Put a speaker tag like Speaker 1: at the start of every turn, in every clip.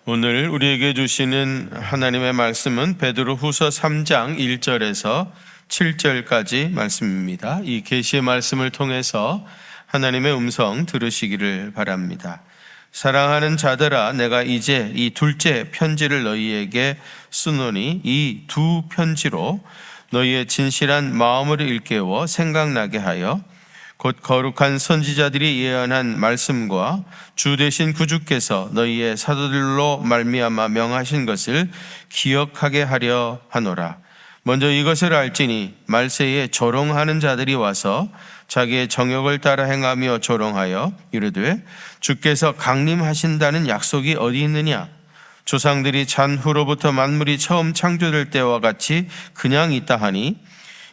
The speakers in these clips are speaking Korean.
Speaker 1: 오늘 우리에게 주시는 하나님의 말씀은 베드로후서 3장 1절에서 7절까지 말씀입니다. 이 계시의 말씀을 통해서 하나님의 음성 들으시기를 바랍니다. 사랑하는 자들아, 내가 이제 이 둘째 편지를 너희에게 쓰노니 이 두 편지로 너희의 진실한 마음을 일깨워 생각나게 하여 곧 거룩한 선지자들이 예언한 말씀과 주 되신 구주께서 너희의 사도들로 말미암아 명하신 것을 기억하게 하려 하노라. 먼저 이것을 알지니 말세에 조롱하는 자들이 와서 자기의 정욕을 따라 행하며 조롱하여 이르되 주께서 강림하신다는 약속이 어디 있느냐? 조상들이 잔 후로부터 만물이 처음 창조될 때와 같이 그냥 있다 하니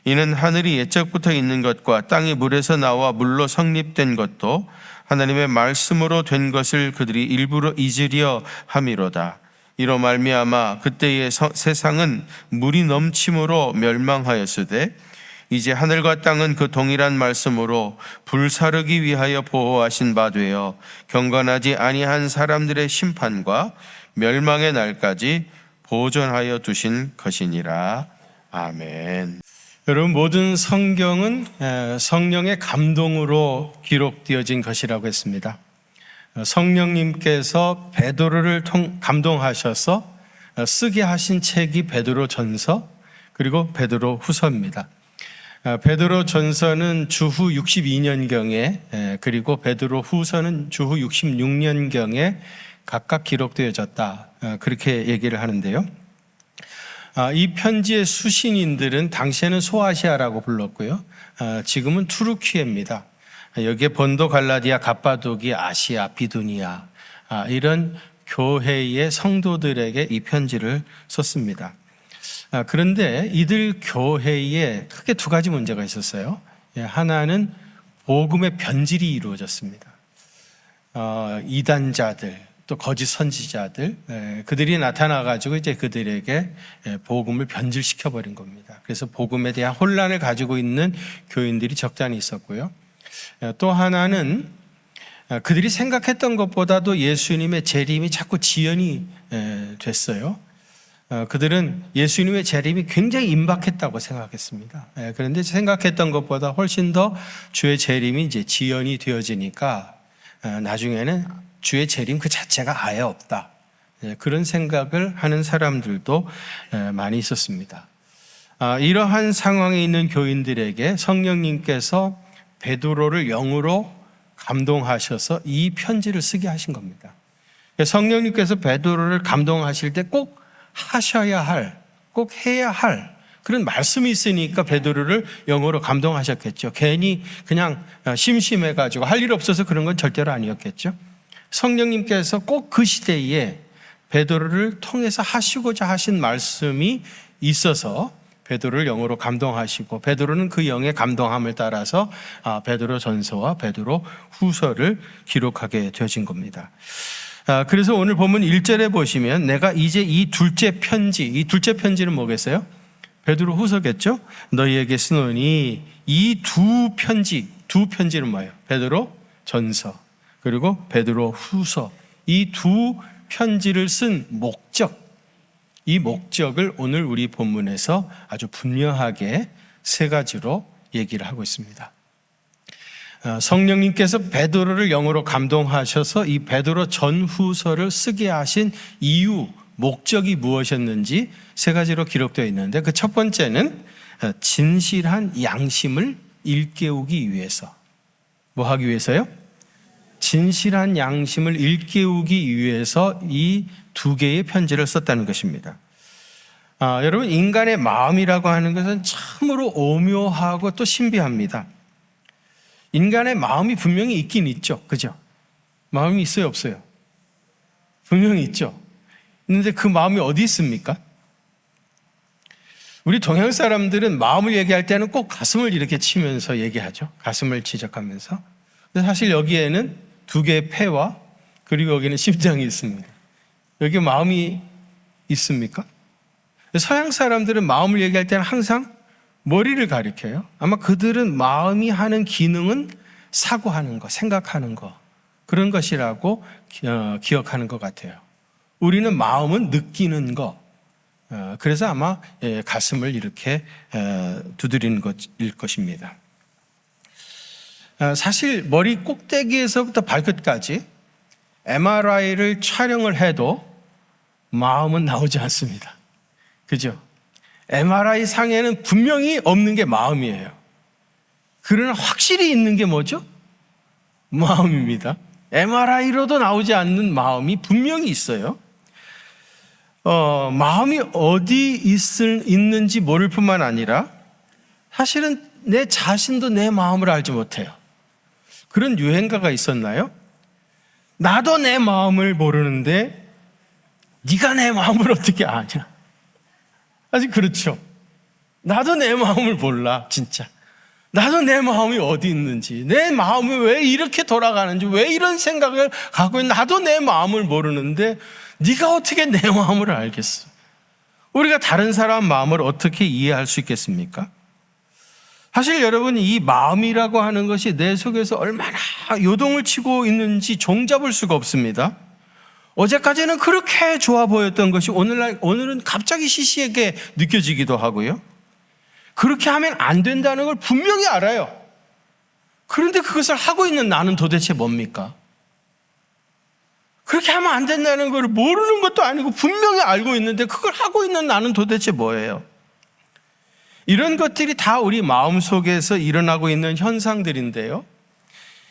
Speaker 1: 이는 하늘이 옛적부터 있는 것과 땅이 물에서 나와 물로 성립된 것도 하나님의 말씀으로 된 것을 그들이 일부러 잊으려 함이로다. 이로 말미암아 그때의 세상은 물이 넘침으로 멸망하였으되 이제 하늘과 땅은 그 동일한 말씀으로 불사르기 위하여 보호하신 바 되어 경건하지 아니한 사람들의 심판과 멸망의 날까지 보존하여 두신 것이니라. 아멘.
Speaker 2: 여러분, 모든 성경은 성령의 감동으로 기록되어진 것이라고 했습니다. 성령님께서 베드로를 감동하셔서 쓰게 하신 책이 베드로전서 그리고 베드로후서입니다. 베드로전서는 주후 62년경에 그리고 베드로후서는 주후 66년경에 각각 기록되어졌다, 그렇게 얘기를 하는데요. 이 편지의 수신인들은 당시에는 소아시아라고 불렀고요, 지금은 투르키예입니다. 여기에 본도, 갈라디아, 갑바도기, 아시아, 비두니아, 이런 교회의 성도들에게 이 편지를 썼습니다. 그런데 이들 교회에 크게 두 가지 문제가 있었어요. 하나는 복음의 변질이 이루어졌습니다. 이단자들, 또 거짓 선지자들, 그들이 나타나가지고 이제 그들에게 복음을 변질시켜버린 겁니다. 그래서 복음에 대한 혼란을 가지고 있는 교인들이 적잖이 있었고요. 또 하나는 그들이 생각했던 것보다도 예수님의 재림이 자꾸 지연이 됐어요. 그들은 예수님의 재림이 굉장히 임박했다고 생각했습니다. 그런데 생각했던 것보다 훨씬 더 주의 재림이 이제 지연이 되어지니까 나중에는 주의 재림 그 자체가 아예 없다, 그런 생각을 하는 사람들도 많이 있었습니다. 이러한 상황에 있는 교인들에게 성령님께서 베드로를 영으로 감동하셔서 이 편지를 쓰게 하신 겁니다. 성령님께서 베드로를 감동하실 때 꼭 하셔야 할, 꼭 해야 할 그런 말씀이 있으니까 베드로를 영어로 감동하셨겠죠. 괜히 그냥 심심해가지고 할 일 없어서 그런 건 절대로 아니었겠죠. 성령님께서 꼭 그 시대에 베드로를 통해서 하시고자 하신 말씀이 있어서 베드로를 영어로 감동하시고, 베드로는 그 영의 감동함을 따라서 베드로전서와 베드로후서를 기록하게 되어진 겁니다. 그래서 오늘 본문 1절에 보시면 내가 이제 이 둘째 편지는 뭐겠어요? 베드로후서겠죠? 너희에게 쓰노니 이 두 편지는 뭐예요? 베드로전서 그리고 베드로후서, 이 두 편지를 쓴 목적, 이 목적을 오늘 우리 본문에서 아주 분명하게 세 가지로 얘기를 하고 있습니다. 성령님께서 베드로를 영으로 감동하셔서 이 베드로 전후서를 쓰게 하신 이유, 목적이 무엇이었는지 세 가지로 기록되어 있는데, 그 첫 번째는 진실한 양심을 일깨우기 위해서. 뭐 하기 위해서요? 진실한 양심을 일깨우기 위해서 이 두 개의 편지를 썼다는 것입니다. 여러분, 인간의 마음이라고 하는 것은 참으로 오묘하고 또 신비합니다. 인간의 마음이 분명히 있긴 있죠. 그죠? 마음이 있어요, 없어요? 분명히 있죠. 그런데 그 마음이 어디 있습니까? 우리 동양 사람들은 마음을 얘기할 때는 꼭 가슴을 이렇게 치면서 얘기하죠. 가슴을 지적하면서. 근데 사실 여기에는 두 개의 폐와 그리고 여기는 심장이 있습니다. 여기 마음이 있습니까? 서양 사람들은 마음을 얘기할 때는 항상 머리를 가리켜요. 아마 그들은 마음이 하는 기능은 사고하는 거, 생각하는 거, 그런 것이라고 기억하는 것 같아요. 우리는 마음은 느끼는 거. 그래서 아마 가슴을 이렇게 두드리는 것일 것입니다. 사실 머리 꼭대기에서부터 발끝까지 MRI를 촬영을 해도 마음은 나오지 않습니다. 그죠? MRI 상에는 분명히 없는 게 마음이에요. 그러나 확실히 있는 게 뭐죠? 마음입니다. MRI로도 나오지 않는 마음이 분명히 있어요. 마음이 어디 있는지 모를 뿐만 아니라 사실은 내 자신도 내 마음을 알지 못해요. 그런 유행가가 있었나요? 나도 내 마음을 모르는데 네가 내 마음을 어떻게 아냐? 아직 그렇죠. 나도 내 마음을 몰라, 진짜. 나도 내 마음이 어디 있는지, 내 마음이 왜 이렇게 돌아가는지, 왜 이런 생각을 갖고 있는지, 나도 내 마음을 모르는데 네가 어떻게 내 마음을 알겠어? 우리가 다른 사람 마음을 어떻게 이해할 수 있겠습니까? 사실 여러분, 이 마음이라고 하는 것이 내 속에서 얼마나 요동을 치고 있는지 종잡을 수가 없습니다. 어제까지는 그렇게 좋아 보였던 것이 오늘은 갑자기 시시하게 느껴지기도 하고요. 그렇게 하면 안 된다는 걸 분명히 알아요. 그런데 그것을 하고 있는 나는 도대체 뭡니까? 그렇게 하면 안 된다는 걸 모르는 것도 아니고 분명히 알고 있는데 그걸 하고 있는 나는 도대체 뭐예요? 이런 것들이 다 우리 마음속에서 일어나고 있는 현상들인데요.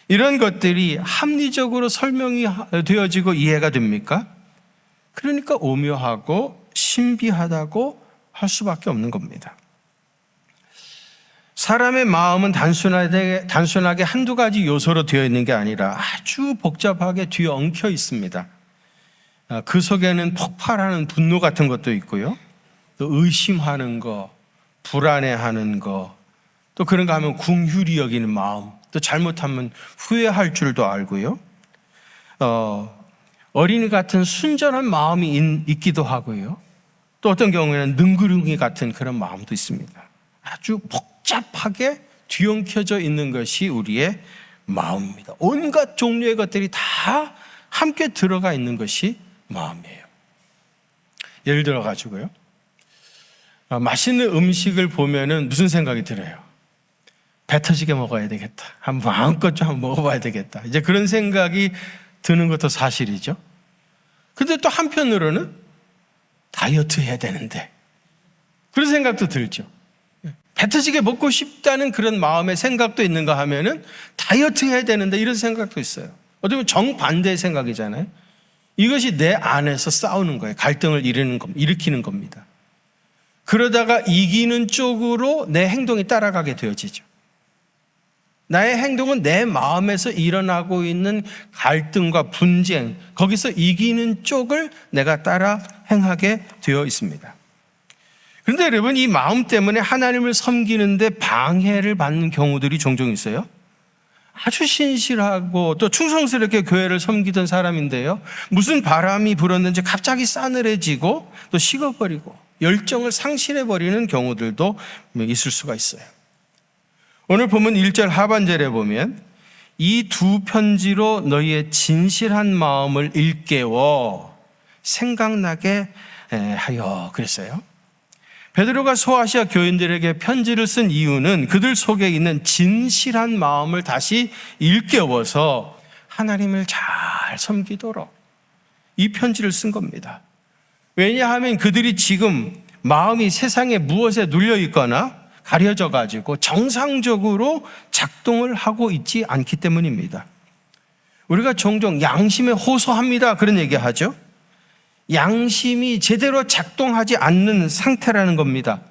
Speaker 2: 이런 것들이 합리적으로 설명이 되어지고 이해가 됩니까? 그러니까 오묘하고 신비하다고 할 수밖에 없는 겁니다. 사람의 마음은 단순하게 한두 가지 요소로 되어 있는 게 아니라 아주 복잡하게 뒤엉켜 있습니다. 그 속에는 폭발하는 분노 같은 것도 있고요. 또 의심하는 거, 불안해하는 거, 또 그런 거 하면 궁휼히 여기는 마음, 또 잘못하면 후회할 줄도 알고요. 어린이 같은 순전한 마음이 있기도 하고요. 또 어떤 경우에는 능구렁이 같은 그런 마음도 있습니다. 아주 복잡하게 뒤엉켜져 있는 것이 우리의 마음입니다. 온갖 종류의 것들이 다 함께 들어가 있는 것이 마음이에요. 예를 들어 가지고요. 맛있는 음식을 보면은 무슨 생각이 들어요? 배 터지게 먹어야 되겠다. 한번 마음껏 좀 한번 먹어봐야 되겠다. 이제 그런 생각이 드는 것도 사실이죠. 근데 또 한편으로는 다이어트 해야 되는데 그런 생각도 들죠. 배 터지게 먹고 싶다는 그런 마음의 생각도 있는가 하면은 다이어트 해야 되는데 이런 생각도 있어요. 어떻게 보면 정반대의 생각이잖아요. 이것이 내 안에서 싸우는 거예요. 갈등을 일으키는 겁니다. 그러다가 이기는 쪽으로 내 행동이 따라가게 되어지죠. 나의 행동은 내 마음에서 일어나고 있는 갈등과 분쟁, 거기서 이기는 쪽을 내가 따라 행하게 되어 있습니다. 그런데 여러분, 이 마음 때문에 하나님을 섬기는데 방해를 받는 경우들이 종종 있어요. 아주 신실하고 또 충성스럽게 교회를 섬기던 사람인데요, 무슨 바람이 불었는지 갑자기 싸늘해지고 또 식어버리고 열정을 상실해버리는 경우들도 있을 수가 있어요. 오늘 보면 1절 하반절에 보면 이 두 편지로 너희의 진실한 마음을 일깨워 생각나게 하여 그랬어요. 베드로가 소아시아 교인들에게 편지를 쓴 이유는 그들 속에 있는 진실한 마음을 다시 일깨워서 하나님을 잘 섬기도록 이 편지를 쓴 겁니다. 왜냐하면 그들이 지금 마음이 세상에 무엇에 눌려 있거나 가려져 가지고 정상적으로 작동을 하고 있지 않기 때문입니다. 우리가 종종 양심에 호소합니다, 그런 얘기하죠. 양심이 제대로 작동하지 않는 상태라는 겁니다.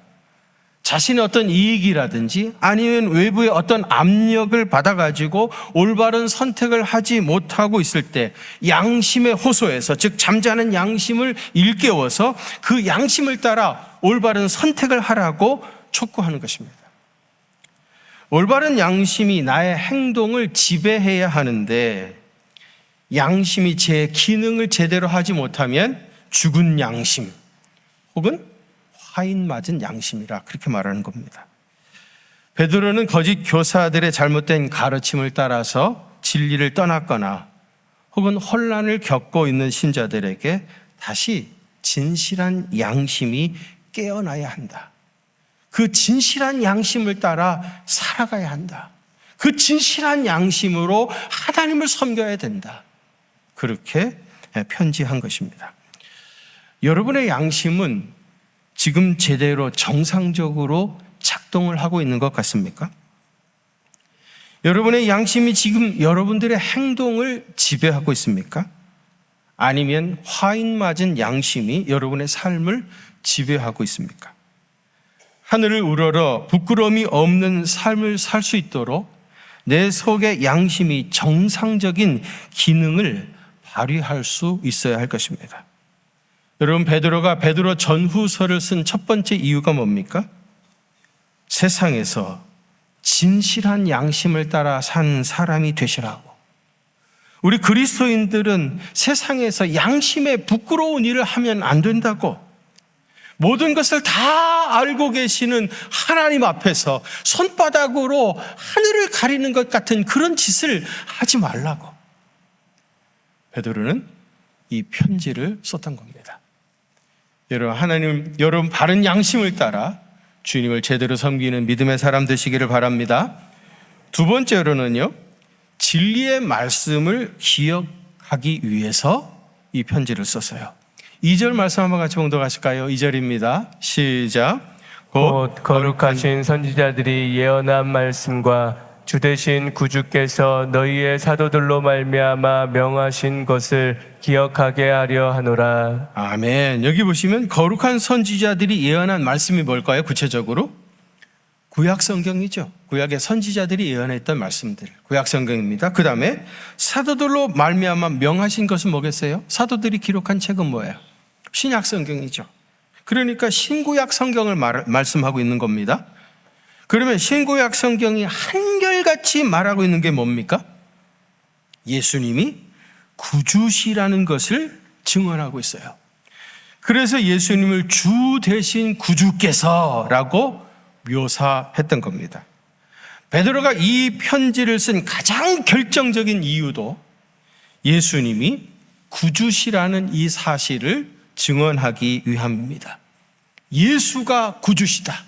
Speaker 2: 자신의 어떤 이익이라든지 아니면 외부의 어떤 압력을 받아가지고 올바른 선택을 하지 못하고 있을 때 양심의 호소에서, 즉 잠자는 양심을 일깨워서 그 양심을 따라 올바른 선택을 하라고 촉구하는 것입니다. 올바른 양심이 나의 행동을 지배해야 하는데 양심이 제 기능을 제대로 하지 못하면 죽은 양심 혹은 화인 맞은 양심이라 그렇게 말하는 겁니다. 베드로는 거짓 교사들의 잘못된 가르침을 따라서 진리를 떠났거나 혹은 혼란을 겪고 있는 신자들에게 다시 진실한 양심이 깨어나야 한다. 그 진실한 양심을 따라 살아가야 한다. 그 진실한 양심으로 하나님을 섬겨야 된다. 그렇게 편지한 것입니다. 여러분의 양심은 지금 제대로 정상적으로 작동을 하고 있는 것 같습니까? 여러분의 양심이 지금 여러분들의 행동을 지배하고 있습니까? 아니면 화인 맞은 양심이 여러분의 삶을 지배하고 있습니까? 하늘을 우러러 부끄러움이 없는 삶을 살 수 있도록 내 속의 양심이 정상적인 기능을 발휘할 수 있어야 할 것입니다. 여러분, 베드로가 베드로 전후서를 쓴 첫 번째 이유가 뭡니까? 세상에서 진실한 양심을 따라 산 사람이 되시라고. 우리 그리스도인들은 세상에서 양심에 부끄러운 일을 하면 안 된다고, 모든 것을 다 알고 계시는 하나님 앞에서 손바닥으로 하늘을 가리는 것 같은 그런 짓을 하지 말라고 베드로는 이 편지를 썼던 겁니다. 여러분 바른 양심을 따라 주님을 제대로 섬기는 믿음의 사람 되시기를 바랍니다. 두 번째로는요, 진리의 말씀을 기억하기 위해서 이 편지를 썼어요. 2절 말씀 한번 같이 봉독하실까요? 2절입니다. 시작.
Speaker 3: 곧 거룩하신 선지자들이 예언한 말씀과 주 되신 구주께서 너희의 사도들로 말미암아 명하신 것을 기억하게 하려 하노라.
Speaker 2: 아멘. 여기 보시면 거룩한 선지자들이 예언한 말씀이 뭘까요? 구체적으로 구약 성경이죠. 구약의 선지자들이 예언했던 말씀들, 구약 성경입니다. 그 다음에 사도들로 말미암아 명하신 것은 뭐겠어요? 사도들이 기록한 책은 뭐예요? 신약 성경이죠. 그러니까 신구약 성경을 말씀하고 있는 겁니다. 그러면 신구약 성경이 한결같이 말하고 있는 게 뭡니까? 예수님이 구주시라는 것을 증언하고 있어요. 그래서 예수님을 주 대신 구주께서라고 묘사했던 겁니다. 베드로가 이 편지를 쓴 가장 결정적인 이유도 예수님이 구주시라는 이 사실을 증언하기 위함입니다. 예수가 구주시다.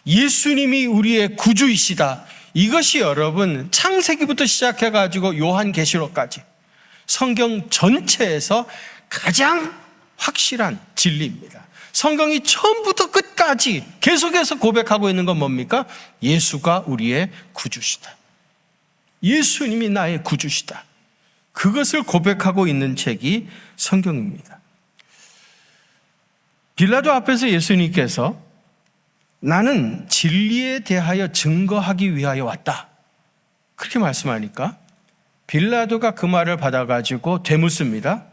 Speaker 2: 예수님이 우리의 구주이시다. 이것이 여러분 창세기부터 시작해가지고 요한계시록까지 성경 전체에서 가장 확실한 진리입니다. 성경이 처음부터 끝까지 계속해서 고백하고 있는 건 뭡니까? 예수가 우리의 구주시다. 예수님이 나의 구주시다. 그것을 고백하고 있는 책이 성경입니다. 빌라도 앞에서 예수님께서 나는 진리에 대하여 증거하기 위하여 왔다, 그렇게 말씀하니까 빌라도가 그 말을 받아가지고 되묻습니다.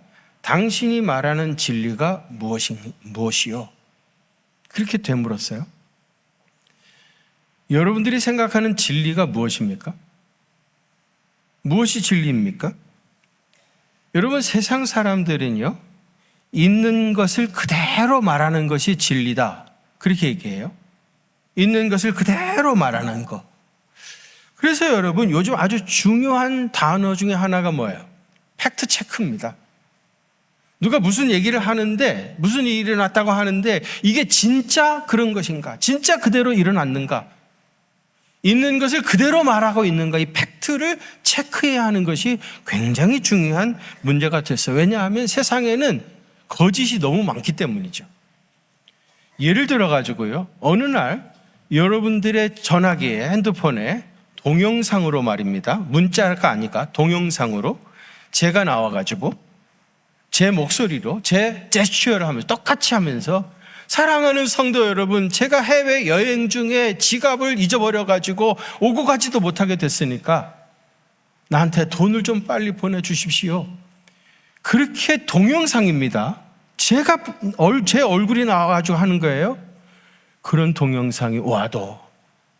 Speaker 2: 당신이 말하는 진리가 무엇이요? 그렇게 되물었어요. 여러분들이 생각하는 진리가 무엇입니까? 무엇이 진리입니까? 여러분, 세상 사람들은요, 있는 것을 그대로 말하는 것이 진리다, 그렇게 얘기해요. 있는 것을 그대로 말하는 것. 그래서 여러분, 요즘 아주 중요한 단어 중에 하나가 뭐예요? 팩트 체크입니다. 누가 무슨 얘기를 하는데, 무슨 일이 일어났다고 하는데 이게 진짜 그런 것인가? 진짜 그대로 일어났는가? 있는 것을 그대로 말하고 있는가? 이 팩트를 체크해야 하는 것이 굉장히 중요한 문제가 됐어요. 왜냐하면 세상에는 거짓이 너무 많기 때문이죠. 예를 들어가지고요, 어느 날 여러분들의 전화기에, 핸드폰에 동영상으로 말입니다, 문자가 아니까 동영상으로 제가 나와가지고 제 목소리로 제 제스처를 하면서 똑같이 하면서 사랑하는 성도 여러분, 제가 해외 여행 중에 지갑을 잊어버려가지고 오고 가지도 못하게 됐으니까 나한테 돈을 좀 빨리 보내주십시오. 그렇게 동영상입니다. 제 얼굴이 나와가지고 하는 거예요. 그런 동영상이 와도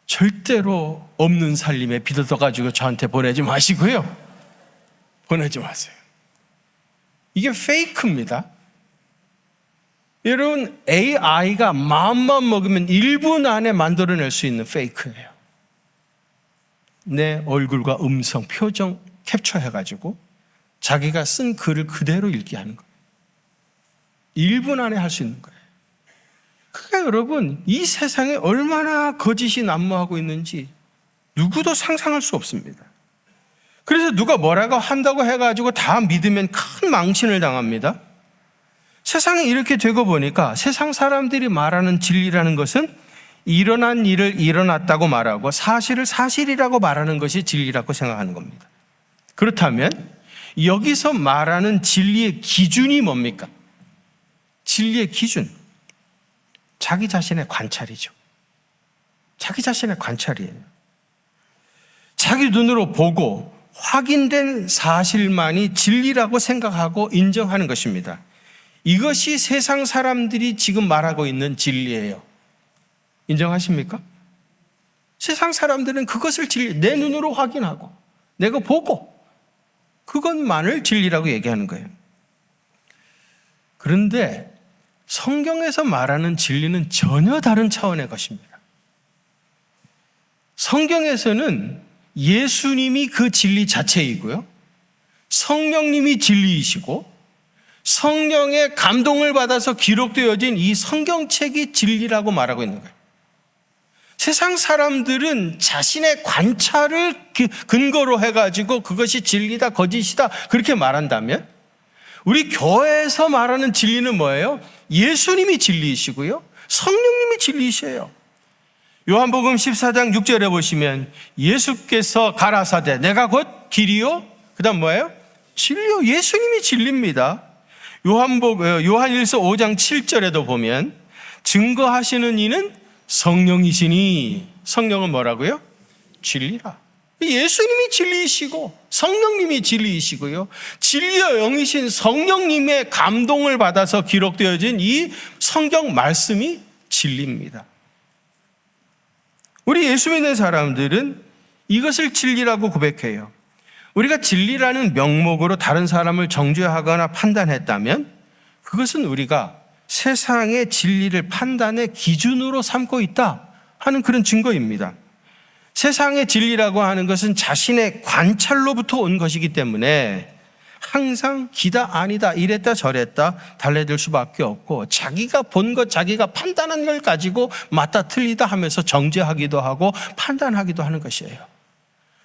Speaker 2: 절대로 없는 살림에 비껴가지고 저한테 보내지 마시고요. 보내지 마세요. 이게 페이크입니다. 여러분, AI가 마음만 먹으면 1분 안에 만들어낼 수 있는 페이크예요. 내 얼굴과 음성, 표정 캡처해가지고 자기가 쓴 글을 그대로 읽게 하는 거예요. 1분 안에 할 수 있는 거예요. 그러니까 여러분, 이 세상에 얼마나 거짓이 난무하고 있는지 누구도 상상할 수 없습니다. 그래서 누가 뭐라고 한다고 해가지고 다 믿으면 큰 망신을 당합니다. 세상에 이렇게 되고 보니까 세상 사람들이 말하는 진리라는 것은 일어난 일을 일어났다고 말하고 사실을 사실이라고 말하는 것이 진리라고 생각하는 겁니다. 그렇다면 여기서 말하는 진리의 기준이 뭡니까? 진리의 기준, 자기 자신의 관찰이죠. 자기 자신의 관찰이에요. 자기 눈으로 보고 확인된 사실만이 진리라고 생각하고 인정하는 것입니다. 이것이 세상 사람들이 지금 말하고 있는 진리예요. 인정하십니까? 세상 사람들은 그것을 진리, 내 눈으로 확인하고 내가 보고 그것만을 진리라고 얘기하는 거예요. 그런데 성경에서 말하는 진리는 전혀 다른 차원의 것입니다. 성경에서는 예수님이 그 진리 자체이고요, 성령님이 진리이시고 성령의 감동을 받아서 기록되어진 이 성경책이 진리라고 말하고 있는 거예요. 세상 사람들은 자신의 관찰을 근거로 해가지고 그것이 진리다, 거짓이다 그렇게 말한다면, 우리 교회에서 말하는 진리는 뭐예요? 예수님이 진리이시고요, 성령님이 진리이셔요. 요한복음 14장 6절에 보시면 예수께서 가라사대 내가 곧 길이요, 그 다음 뭐예요? 진리요. 예수님이 진리입니다. 요한일서 5장 7절에도 보면 증거하시는 이는 성령이시니, 성령은 뭐라고요? 진리라. 예수님이 진리이시고 성령님이 진리이시고요, 진리의 영이신 성령님의 감동을 받아서 기록되어진 이 성경 말씀이 진리입니다. 우리 예수 믿는 사람들은 이것을 진리라고 고백해요. 우리가 진리라는 명목으로 다른 사람을 정죄하거나 판단했다면 그것은 우리가 세상의 진리를 판단의 기준으로 삼고 있다 하는 그런 증거입니다. 세상의 진리라고 하는 것은 자신의 관찰로부터 온 것이기 때문에 항상 기다 아니다, 이랬다 저랬다 달래들 수밖에 없고, 자기가 본 것, 자기가 판단한 걸 가지고 맞다 틀리다 하면서 정죄하기도 하고 판단하기도 하는 것이에요.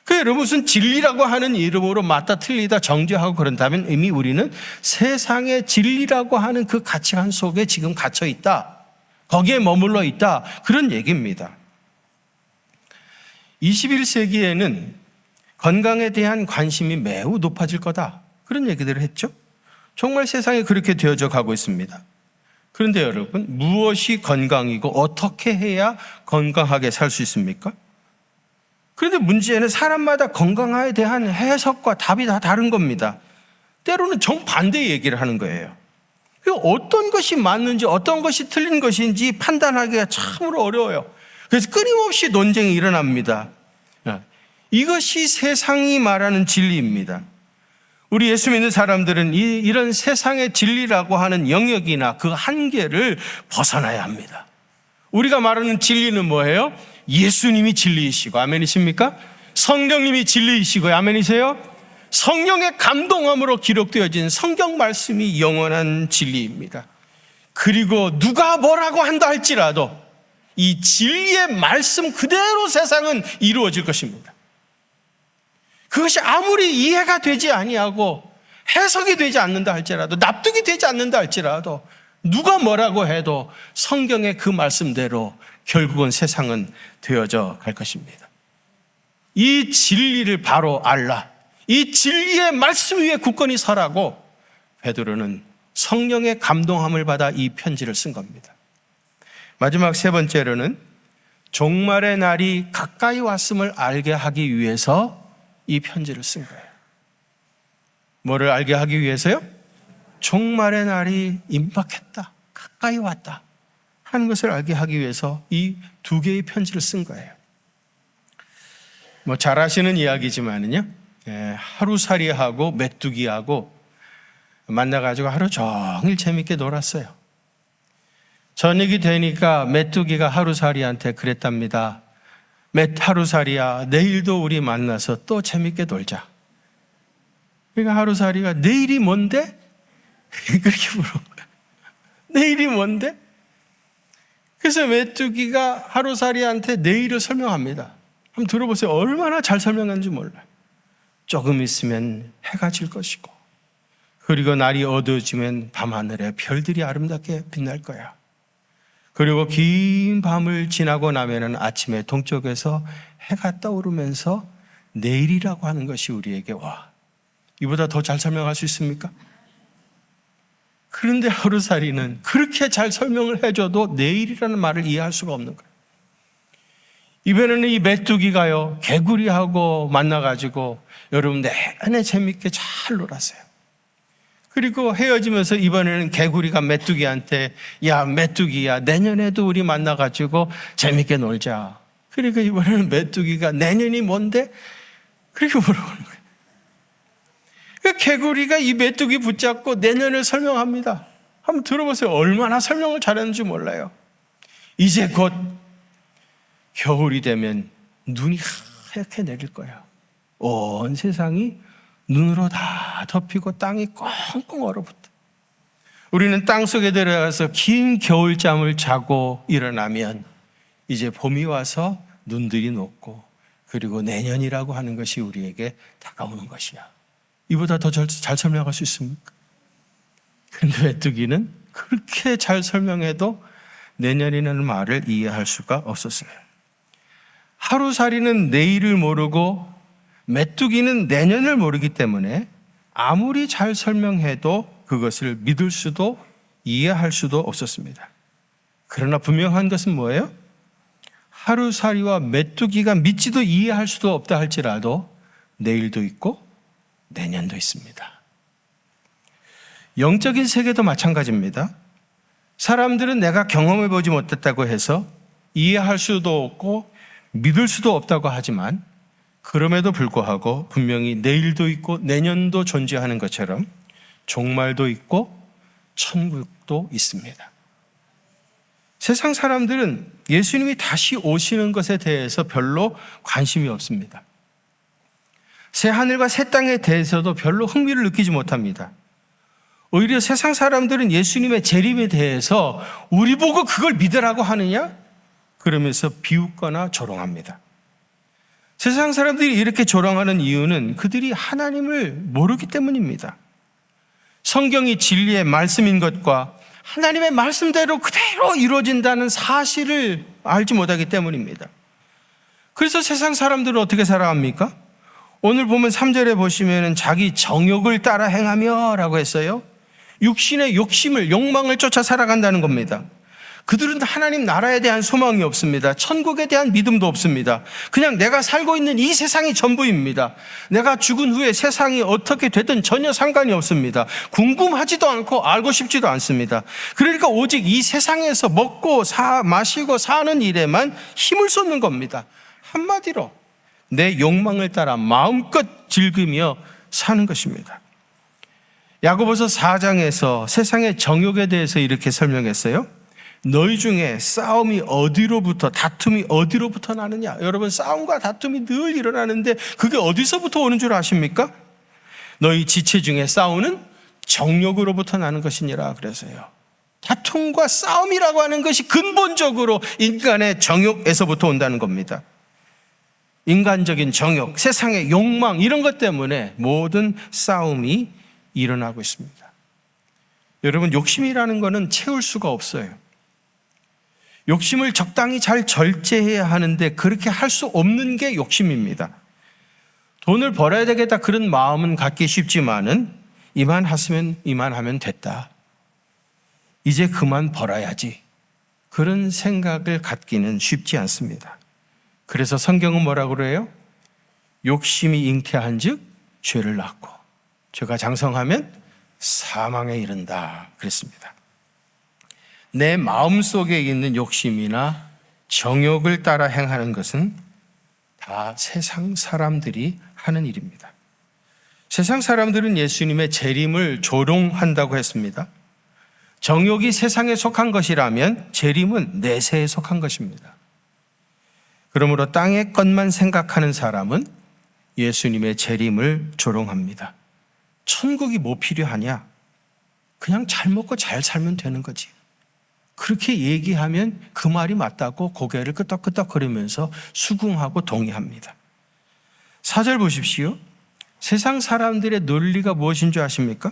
Speaker 2: 그 여러분, 무슨 진리라고 하는 이름으로 맞다 틀리다 정죄하고 그런다면 이미 우리는 세상의 진리라고 하는 그 가치관 속에 지금 갇혀 있다, 거기에 머물러 있다, 그런 얘기입니다. 21세기에는 건강에 대한 관심이 매우 높아질 거다, 그런 얘기들을 했죠. 정말 세상에 그렇게 되어져 가고 있습니다. 그런데 여러분, 무엇이 건강이고 어떻게 해야 건강하게 살 수 있습니까? 그런데 문제는 사람마다 건강에 대한 해석과 답이 다 다른 겁니다. 때로는 정반대 얘기를 하는 거예요. 어떤 것이 맞는지 어떤 것이 틀린 것인지 판단하기가 참으로 어려워요. 그래서 끊임없이 논쟁이 일어납니다. 이것이 세상이 말하는 진리입니다. 우리 예수 믿는 사람들은 이런 세상의 진리라고 하는 영역이나 그 한계를 벗어나야 합니다. 우리가 말하는 진리는 뭐예요? 예수님이 진리이시고, 아멘이십니까? 성령님이 진리이시고요, 아멘이세요? 성령의 감동함으로 기록되어진 성경 말씀이 영원한 진리입니다. 그리고 누가 뭐라고 한다 할지라도 이 진리의 말씀 그대로 세상은 이루어질 것입니다. 그것이 아무리 이해가 되지 아니하고 해석이 되지 않는다 할지라도, 납득이 되지 않는다 할지라도, 누가 뭐라고 해도 성경의 그 말씀대로 결국은 세상은 되어져 갈 것입니다. 이 진리를 바로 알라, 이 진리의 말씀 위에 굳건히 서라고 베드로는 성령의 감동함을 받아 이 편지를 쓴 겁니다. 마지막 세 번째로는 종말의 날이 가까이 왔음을 알게 하기 위해서 이 편지를 쓴 거예요. 뭐를 알게 하기 위해서요? 종말의 날이 임박했다, 가까이 왔다 하는 것을 알게 하기 위해서 이 두 개의 편지를 쓴 거예요. 뭐 잘 아시는 이야기지만은요, 하루살이하고 메뚜기하고 만나가지고 하루 종일 재밌게 놀았어요. 저녁이 되니까 메뚜기가 하루살이한테 그랬답니다. 하루살이야, 내일도 우리 만나서 또 재밌게 놀자. 그러니까 하루살이가 내일이 뭔데? 그렇게 물어. 내일이 뭔데? 그래서 메뚜기가 하루살이한테 내일을 설명합니다. 한번 들어보세요. 얼마나 잘 설명하는지 몰라요. 조금 있으면 해가 질 것이고, 그리고 날이 어두워지면 밤하늘에 별들이 아름답게 빛날 거야. 그리고 긴 밤을 지나고 나면은 아침에 동쪽에서 해가 떠오르면서 내일이라고 하는 것이 우리에게 와. 이보다 더 잘 설명할 수 있습니까? 그런데 하루살이는 그렇게 잘 설명을 해줘도 내일이라는 말을 이해할 수가 없는 거예요. 이번에는 이 메뚜기가요, 개구리하고 만나가지고 여러분 내내 재밌게 잘 놀았어요. 그리고 헤어지면서 이번에는 개구리가 메뚜기한테 야 메뚜기야 내년에도 우리 만나가지고 재밌게 놀자. 그러니까 이번에는 메뚜기가 내년이 뭔데? 그렇게 물어보는 거예요. 그 개구리가 이 메뚜기 붙잡고 내년을 설명합니다. 한번 들어보세요. 얼마나 설명을 잘했는지 몰라요. 이제 곧 겨울이 되면 눈이 하얗게 내릴 거야. 온 세상이 눈으로 다 덮이고 땅이 꽁꽁 얼어붙어. 우리는 땅 속에 들어가서 긴 겨울잠을 자고 일어나면 이제 봄이 와서 눈들이 녹고 그리고 내년이라고 하는 것이 우리에게 다가오는 것이야. 이보다 더 잘 설명할 수 있습니까? 그런데 메뚜기는 그렇게 잘 설명해도 내년이라는 말을 이해할 수가 없었어요. 하루살이는 내일을 모르고 메뚜기는 내년을 모르기 때문에 아무리 잘 설명해도 그것을 믿을 수도 이해할 수도 없었습니다. 그러나 분명한 것은 뭐예요? 하루살이와 메뚜기가 믿지도 이해할 수도 없다 할지라도 내일도 있고 내년도 있습니다. 영적인 세계도 마찬가지입니다. 사람들은 내가 경험해 보지 못했다고 해서 이해할 수도 없고 믿을 수도 없다고 하지만 그럼에도 불구하고 분명히 내일도 있고 내년도 존재하는 것처럼 종말도 있고 천국도 있습니다. 세상 사람들은 예수님이 다시 오시는 것에 대해서 별로 관심이 없습니다. 새 하늘과 새 땅에 대해서도 별로 흥미를 느끼지 못합니다. 오히려 세상 사람들은 예수님의 재림에 대해서 우리 보고 그걸 믿으라고 하느냐? 그러면서 비웃거나 조롱합니다. 세상 사람들이 이렇게 조롱하는 이유는 그들이 하나님을 모르기 때문입니다. 성경이 진리의 말씀인 것과 하나님의 말씀대로 그대로 이루어진다는 사실을 알지 못하기 때문입니다. 그래서 세상 사람들은 어떻게 살아갑니까? 오늘 보면 3절에 보시면 자기 정욕을 따라 행하며 라고 했어요. 육신의 욕심을, 욕망을 쫓아 살아간다는 겁니다. 그들은 하나님 나라에 대한 소망이 없습니다. 천국에 대한 믿음도 없습니다. 그냥 내가 살고 있는 이 세상이 전부입니다. 내가 죽은 후에 세상이 어떻게 되든 전혀 상관이 없습니다. 궁금하지도 않고 알고 싶지도 않습니다. 그러니까 오직 이 세상에서 먹고 마시고 사는 일에만 힘을 쏟는 겁니다. 한마디로 내 욕망을 따라 마음껏 즐기며 사는 것입니다. 야고보서 4장에서 세상의 정욕에 대해서 이렇게 설명했어요. 너희 중에 싸움이 어디로부터, 다툼이 어디로부터 나느냐? 여러분, 싸움과 다툼이 늘 일어나는데 그게 어디서부터 오는 줄 아십니까? 너희 지체 중에 싸우는 정욕으로부터 나는 것이니라 그래서요. 다툼과 싸움이라고 하는 것이 근본적으로 인간의 정욕에서부터 온다는 겁니다. 인간적인 정욕, 세상의 욕망 이런 것 때문에 모든 싸움이 일어나고 있습니다. 여러분, 욕심이라는 것은 채울 수가 없어요. 욕심을 적당히 잘 절제해야 하는데 그렇게 할 수 없는 게 욕심입니다. 돈을 벌어야 되겠다 그런 마음은 갖기 쉽지만은 이만하면 됐다. 이제 그만 벌어야지. 그런 생각을 갖기는 쉽지 않습니다. 그래서 성경은 뭐라고 그래요? 욕심이 잉태한 즉 죄를 낳고 죄가 장성하면 사망에 이른다 그랬습니다. 내 마음속에 있는 욕심이나 정욕을 따라 행하는 것은 다 세상 사람들이 하는 일입니다. 세상 사람들은 예수님의 재림을 조롱한다고 했습니다. 정욕이 세상에 속한 것이라면 재림은 내세에 속한 것입니다. 그러므로 땅의 것만 생각하는 사람은 예수님의 재림을 조롱합니다. 천국이 뭐 필요하냐? 그냥 잘 먹고 잘 살면 되는 거지. 그렇게 얘기하면 그 말이 맞다고 고개를 끄덕끄덕거리면서 수긍하고 동의합니다. 4절 보십시오. 세상 사람들의 논리가 무엇인 줄 아십니까?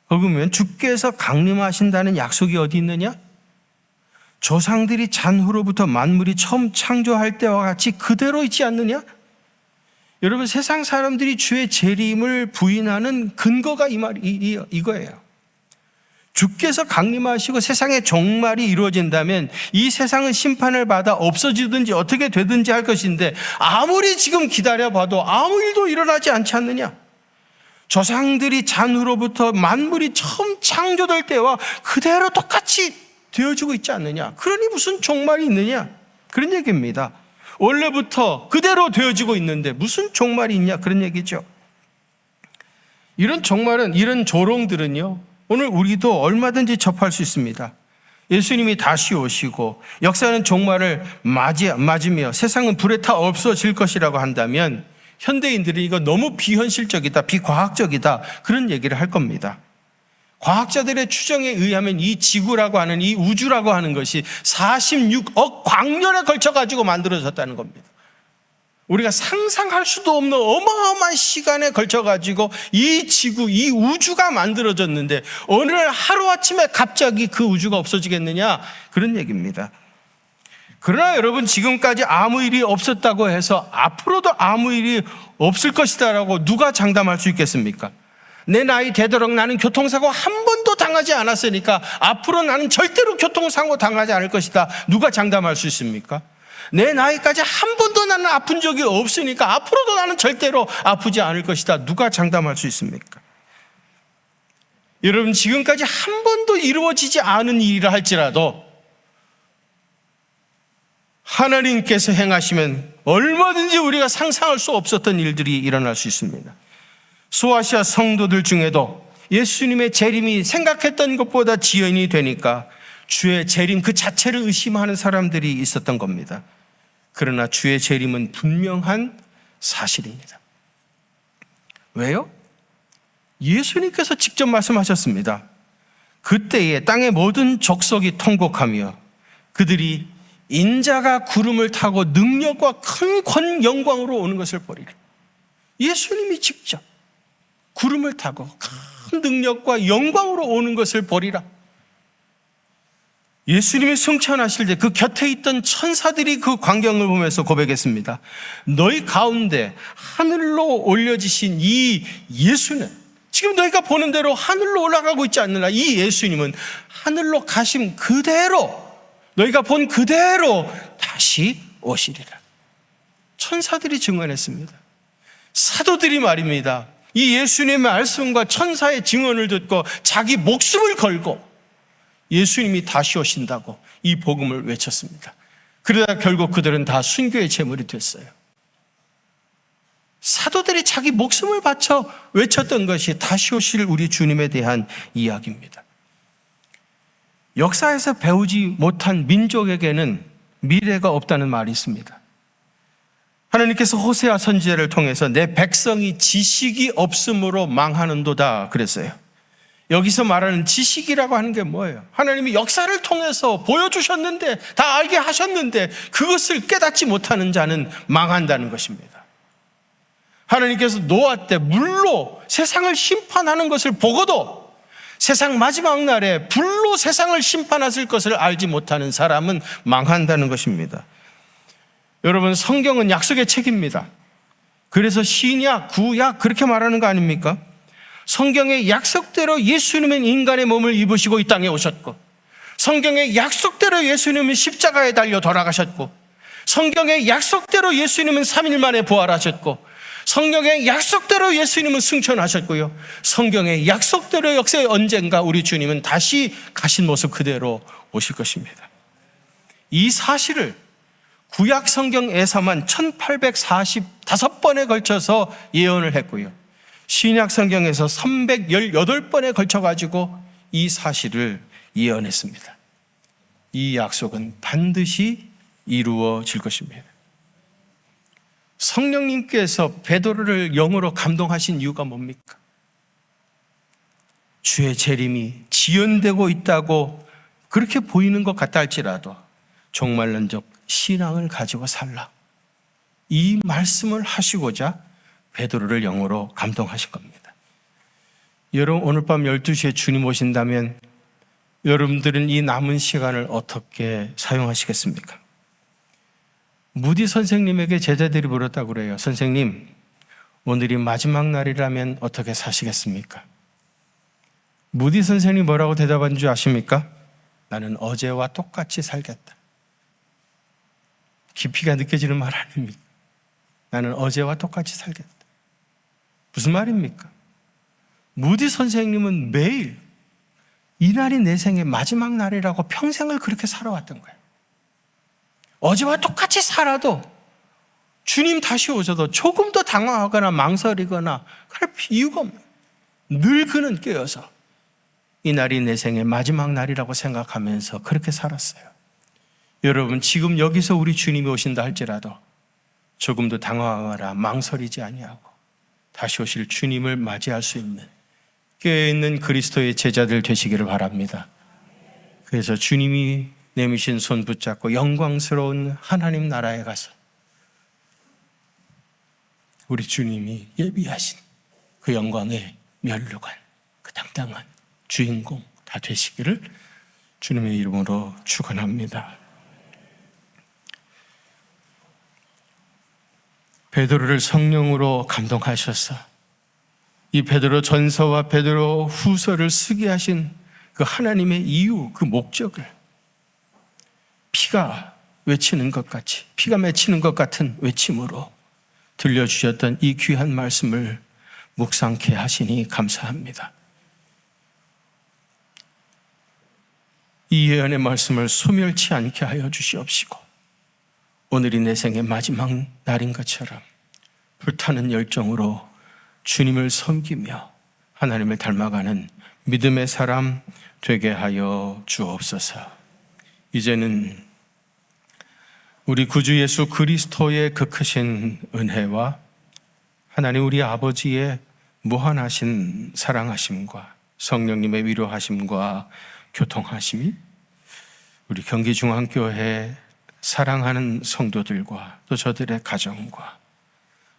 Speaker 2: 거기 보면 주께서 강림하신다는 약속이 어디 있느냐? 조상들이 잔후로부터 만물이 처음 창조할 때와 같이 그대로 있지 않느냐? 여러분, 세상 사람들이 주의 재림을 부인하는 근거가 이거예요. 주께서 강림하시고 세상의 종말이 이루어진다면 이 세상은 심판을 받아 없어지든지 어떻게 되든지 할 것인데 아무리 지금 기다려봐도 아무 일도 일어나지 않지 않느냐? 조상들이 잔후로부터 만물이 처음 창조될 때와 그대로 똑같이 되어지고 있지 않느냐? 그러니 무슨 종말이 있느냐? 그런 얘기입니다. 원래부터 그대로 되어지고 있는데 무슨 종말이 있냐? 그런 얘기죠. 이런 종말은, 이런 조롱들은요, 오늘 우리도 얼마든지 접할 수 있습니다. 예수님이 다시 오시고 역사는 종말을 맞으며 세상은 불에 타 없어질 것이라고 한다면 현대인들이 이거 너무 비현실적이다, 비과학적이다, 그런 얘기를 할 겁니다. 과학자들의 추정에 의하면 이 지구라고 하는, 이 우주라고 하는 것이 46억 광년에 걸쳐가지고 만들어졌다는 겁니다. 우리가 상상할 수도 없는 어마어마한 시간에 걸쳐가지고 이 지구, 이 우주가 만들어졌는데 어느 날 하루아침에 갑자기 그 우주가 없어지겠느냐? 그런 얘기입니다. 그러나 여러분, 지금까지 아무 일이 없었다고 해서 앞으로도 아무 일이 없을 것이다라고 누가 장담할 수 있겠습니까? 내 나이 되도록 나는 교통사고 한 번도 당하지 않았으니까 앞으로 나는 절대로 교통사고 당하지 않을 것이다. 누가 장담할 수 있습니까? 내 나이까지 한 번도 나는 아픈 적이 없으니까 앞으로도 나는 절대로 아프지 않을 것이다. 누가 장담할 수 있습니까? 여러분, 지금까지 한 번도 이루어지지 않은 일이라 할지라도 하나님께서 행하시면 얼마든지 우리가 상상할 수 없었던 일들이 일어날 수 있습니다. 소아시아 성도들 중에도 예수님의 재림이 생각했던 것보다 지연이 되니까 주의 재림 그 자체를 의심하는 사람들이 있었던 겁니다. 그러나 주의 재림은 분명한 사실입니다. 왜요? 예수님께서 직접 말씀하셨습니다. 그때에 땅의 모든 족속이 통곡하며 그들이 인자가 구름을 타고 능력과 큰 영광으로 오는 것을 보리라. 예수님이 직접 구름을 타고 큰 능력과 영광으로 오는 것을 보리라. 예수님이 승천하실 때 그 곁에 있던 천사들이 그 광경을 보면서 고백했습니다. 너희 가운데 하늘로 올려지신 이 예수는, 지금 너희가 보는 대로 하늘로 올라가고 있지 않느냐, 이 예수님은 하늘로 가심 그대로, 너희가 본 그대로 다시 오시리라. 천사들이 증언했습니다. 사도들이 말입니다, 이 예수님의 말씀과 천사의 증언을 듣고 자기 목숨을 걸고 예수님이 다시 오신다고 이 복음을 외쳤습니다. 그러다 결국 그들은 다 순교의 제물이 됐어요. 사도들이 자기 목숨을 바쳐 외쳤던 것이 다시 오실 우리 주님에 대한 이야기입니다. 역사에서 배우지 못한 민족에게는 미래가 없다는 말이 있습니다. 하나님께서 호세아 선지자를 통해서 내 백성이 지식이 없음으로 망하는도다 그랬어요. 여기서 말하는 지식이라고 하는 게 뭐예요? 하나님이 역사를 통해서 보여주셨는데, 다 알게 하셨는데 그것을 깨닫지 못하는 자는 망한다는 것입니다. 하나님께서 노아 때 물로 세상을 심판하는 것을 보고도 세상 마지막 날에 불로 세상을 심판하실 것을 알지 못하는 사람은 망한다는 것입니다. 여러분, 성경은 약속의 책입니다. 그래서 신약, 구약 그렇게 말하는 거 아닙니까? 성경의 약속대로 예수님은 인간의 몸을 입으시고 이 땅에 오셨고, 성경의 약속대로 예수님은 십자가에 달려 돌아가셨고, 성경의 약속대로 예수님은 3일 만에 부활하셨고, 성경의 약속대로 예수님은 승천하셨고요, 성경의 약속대로 역사의 언젠가 우리 주님은 다시 가신 모습 그대로 오실 것입니다. 이 사실을 구약 성경에서만 1845번에 걸쳐서 예언을 했고요, 신약 성경에서 318번에 걸쳐가지고 이 사실을 예언했습니다. 이 약속은 반드시 이루어질 것입니다. 성령님께서 베드로를 영으로 감동하신 이유가 뭡니까? 주의 재림이 지연되고 있다고 그렇게 보이는 것 같다 할지라도 종말론적 신앙을 가지고 살라. 이 말씀을 하시고자 베드로를 영으로 감동하신 겁니다. 여러분, 오늘 밤 12시에 주님 오신다면 여러분들은 이 남은 시간을 어떻게 사용하시겠습니까? 무디 선생님에게 제자들이 물었다고 그래요. 선생님, 오늘이 마지막 날이라면 어떻게 사시겠습니까? 무디 선생님이 뭐라고 대답한 줄 아십니까? 나는 어제와 똑같이 살겠다. 깊이가 느껴지는 말 아닙니까? 나는 어제와 똑같이 살겠다. 무슨 말입니까? 무디 선생님은 매일 이날이 내 생의 마지막 날이라고 평생을 그렇게 살아왔던 거예요. 어제와 똑같이 살아도 주님 다시 오셔도 조금 더 당황하거나 망설이거나 그럴 이유가 없는 거예요. 늘 그는 깨어서 이날이 내 생의 마지막 날이라고 생각하면서 그렇게 살았어요. 여러분, 지금 여기서 우리 주님이 오신다 할지라도 조금도 당황하거나 망설이지 아니하고 다시 오실 주님을 맞이할 수 있는 깨어있는 그리스도의 제자들 되시기를 바랍니다. 그래서 주님이 내미신 손 붙잡고 영광스러운 하나님 나라에 가서 우리 주님이 예비하신 그 영광의 면류관, 그 당당한 주인공 다 되시기를 주님의 이름으로 축원합니다. 베드로를 성령으로 감동하셔서 이 베드로 전서와 베드로 후서를 쓰게 하신 그 하나님의 이유, 그 목적을 피가 외치는 것 같이, 피가 맺히는 것 같은 외침으로 들려주셨던 이 귀한 말씀을 묵상케 하시니 감사합니다. 이 예언의 말씀을 소멸치 않게 하여 주시옵시고 오늘이 내 생의 마지막 날인 것처럼 불타는 열정으로 주님을 섬기며 하나님을 닮아가는 믿음의 사람 되게 하여 주옵소서. 이제는 우리 구주 예수 그리스도의 그 크신 은혜와 하나님 우리 아버지의 무한하신 사랑하심과 성령님의 위로하심과 교통하심이 우리 경기중앙교회 사랑하는 성도들과 또 저들의 가정과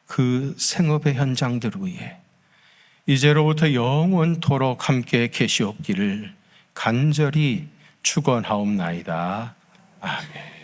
Speaker 2: 그 생업의 현장들 위에 이제로부터 영원토록 함께 계시옵기를 간절히 축원하옵나이다. 아멘.